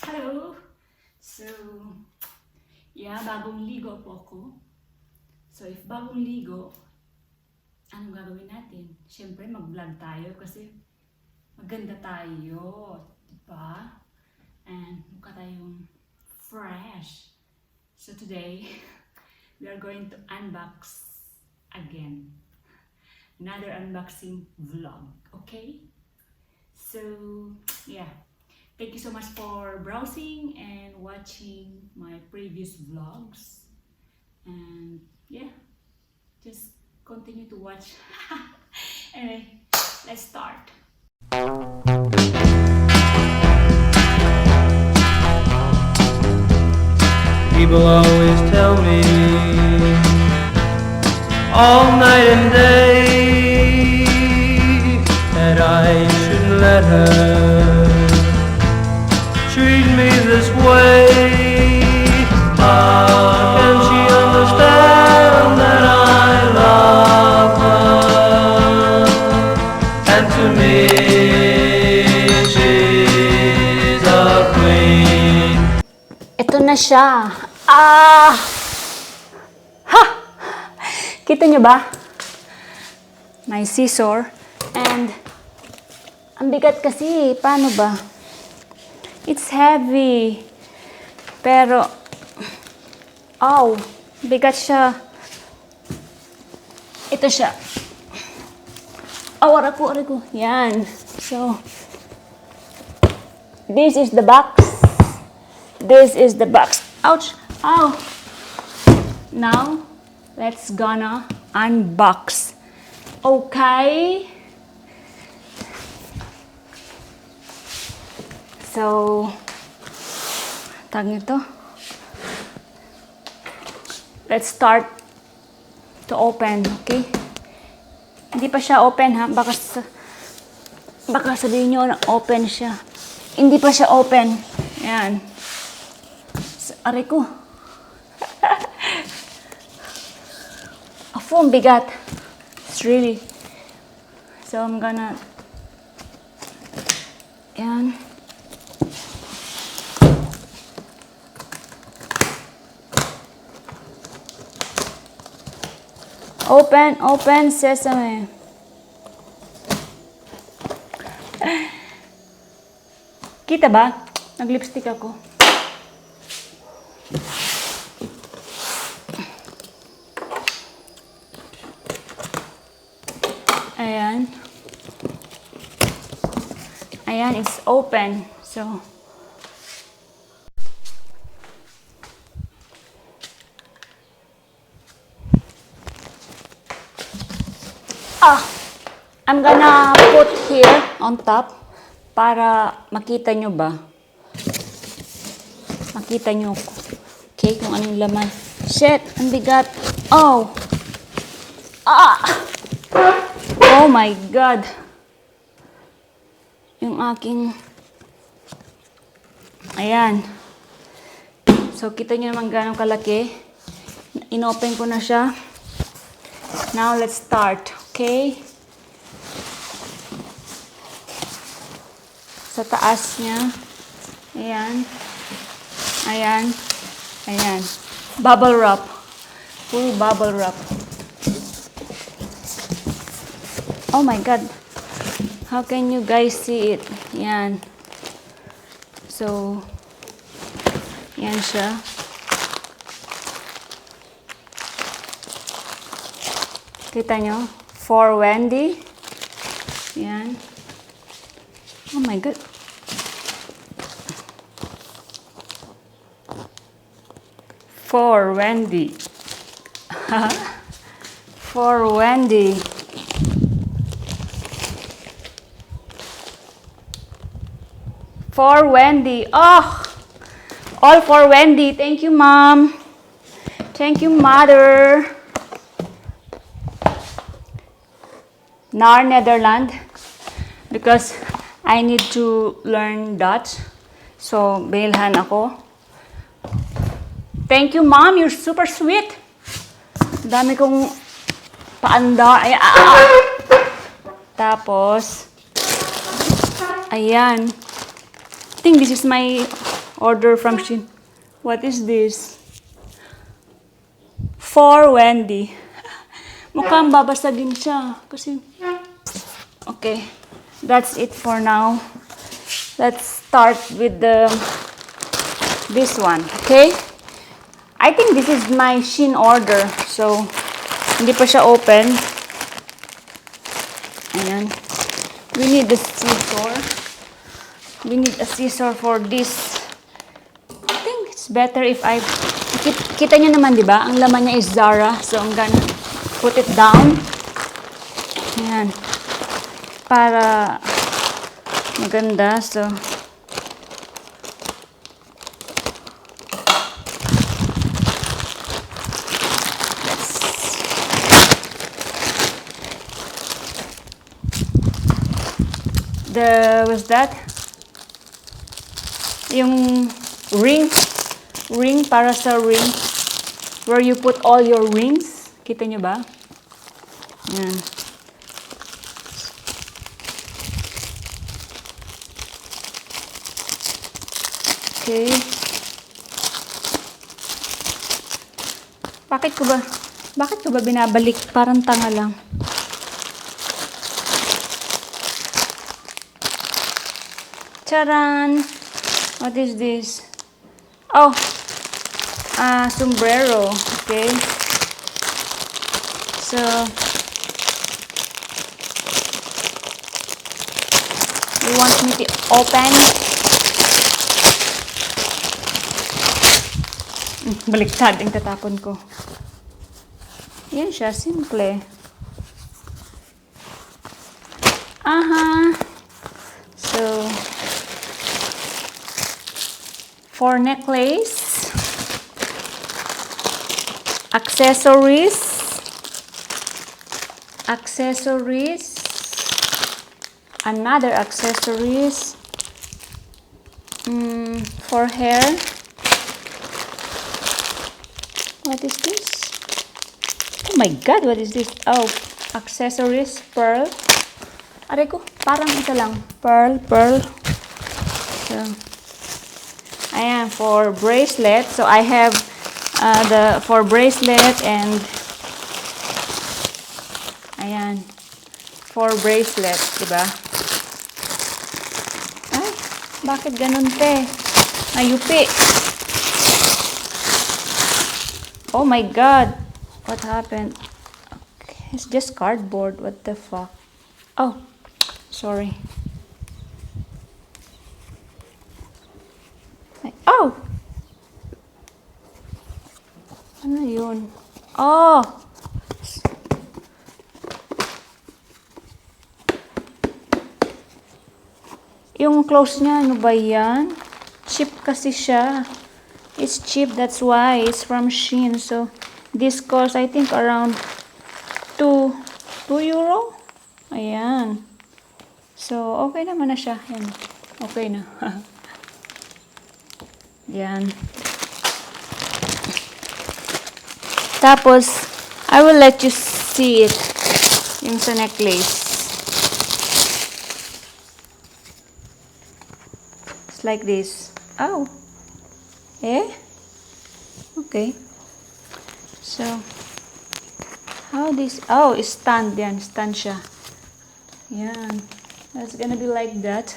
Hello! So, bagong ligo po ako. So, if bagong ligo, anong gagawin natin? Siyempre, mag-vlog tayo kasi maganda tayo. Diba? And mukha tayong fresh. So, today, we are going to unbox again. Another unboxing vlog. Okay? So, thank you so much for browsing and watching my previous vlogs. And just continue to watch. Anyway, let's start. People always tell me all night and day that I shouldn't let her treat me this way. How can she understand that I love her? And to me she's a queen. Ito na siya. Kita nyo ba? May scissor. And ang bigat kasi. Paano ba? It's heavy. Pero, bigat siya. Ito siya. Aray ko. Yan. So, this is the box. This is the box. Ouch! Ow! Now, let's gonna unbox. Okay? So, tag nito. Let's start to open, okay? Hindi pa siya open ha. Baka sabihin nyo na open siya. Hindi pa siya open. Ayan. Aray ko. Ang bigat. It's really. So, I'm gonna. Ayan. Open sesame. Kita ba? Nag-lipstick ako. Ayan, it's open. So, I'm gonna put here on top para makita nyo ba? Makita nyo, okay, kung anong laman. Shit, ang bigat. Oh my God. Yung aking, ayan. So, kita nyo naman gano'ng kalaki. Inopen ko na siya. Now, let's start. Okay? Sa taas niya. Ayan. Bubble wrap. Full bubble wrap. Oh my God. How can you guys see it? Yan. So, yan siya. Kita nyo? For Wendy. Yan. Oh my God. For Wendy. For Wendy. For Wendy. Oh! All for Wendy. Thank you, Mom. Thank you, Mother. Naar Netherlands. Because I need to learn Dutch. So, bilhan ako. Thank you, Mom. You're super sweet. Dami kong paanda. Tapos, ayan. I think this is my Order from Shin. What is this? For Wendy. Mukhang babasagin siya. Kasi, okay. That's it for now. Let's start with this one. Okay? I think this is my Shin order. So, hindi pa siya open. Ayan. We need a scissor. We need a scissor for this. I think it's better if I... Kita nyo naman, di ba? Ang laman niya is Zara. So, I'm gonna put it down. Ayan. Para maganda. So, what's that? Yung ring para sa ring, where you put all your rings. Kita nyo ba? Yan. Okay. Bakit ko ba binabalik? Parang tanga lang. Charan! What is this? Oh! Sombrero. Okay. So, you want me to open? Baliktad yung tatapon ko. Yan siya. Simple. Aha! So, for necklace, accessories, another accessories, for hair. What is this? Oh my God, what is this? Oh, accessories, pearl. Aray ko, parang ito lang. Pearl. So, ayan, for bracelet. So, I have for bracelet and ayan, for bracelet, diba? Ay, bakit ganun, te? Ayupi. Oh my God. What happened? Okay, it's just cardboard. What the fuck? Oh, sorry. Oh! Ano yun? Oh! Yung clothes niya, ano ba yan? Cheap kasi siya. It's cheap, that's why. It's from Shein. So, this costs, I think, around 2 euro. Ayan. So, okay naman na siya. Yan. Okay na. Yan. Tapos, I will let you see it. Yung sa necklace. It's like this. Oh. Eh? Okay. So, how this... Oh, it's stand. Yan. Stand siya. Yan. That's gonna be like that.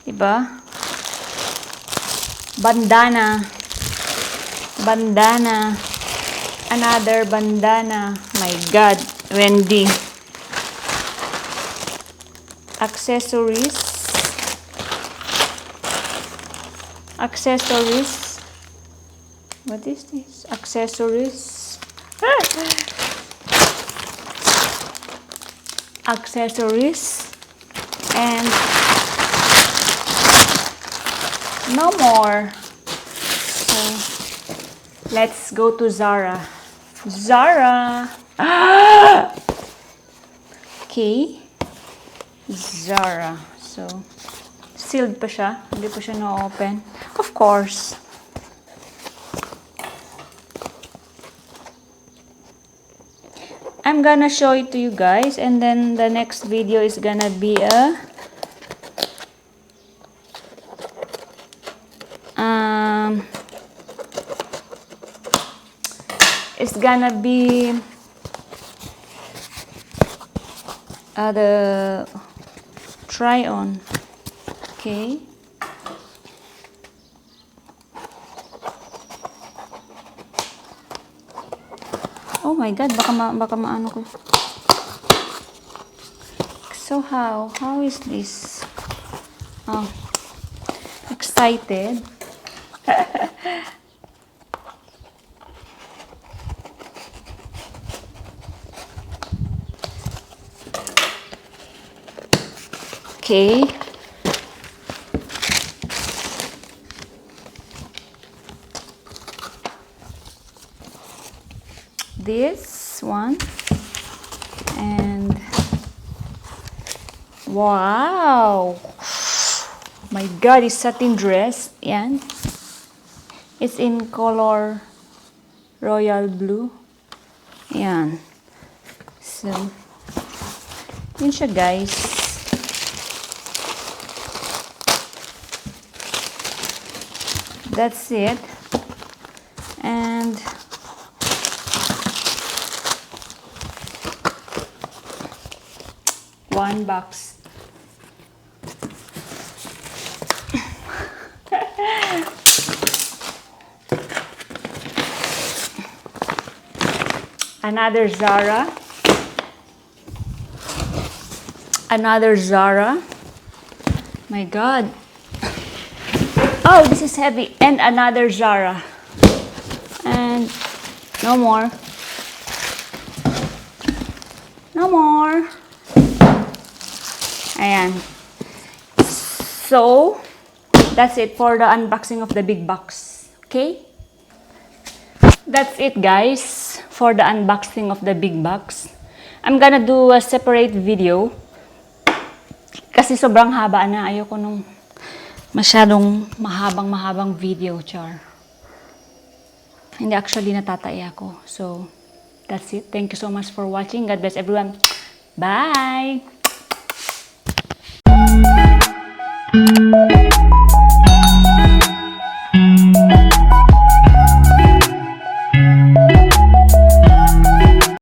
Diba? Bandana. Another bandana. My God. Wendy. Accessories. What is this? Accessories. And no more. So, let's go to Zara. Okay. Zara. So, sealed pa siya. Hindi pa siya na-open. Of course. I'm gonna show it to you guys, and then the next video is gonna be a it's gonna be the try on. Okay. Oh my God, baka maano ko. So how is this? Oh, excited. Okay. This one. And wow. My God, it's satin dress. Yan. It's in color royal blue. Yan. So, yun siya, guys. That's it. And one box. Another Zara. Another Zara. My God. Oh, this is heavy. And another Zara. And no more. No more. Ayan. So, that's it for the unboxing of the big box. Okay? That's it, guys, for the unboxing of the big box. I'm gonna do a separate video. Kasi sobrang haba na. Ayoko nung masyadong mahabang video, char. Hindi, actually, natatay ako. So, that's it. Thank you so much for watching. God bless everyone. Bye!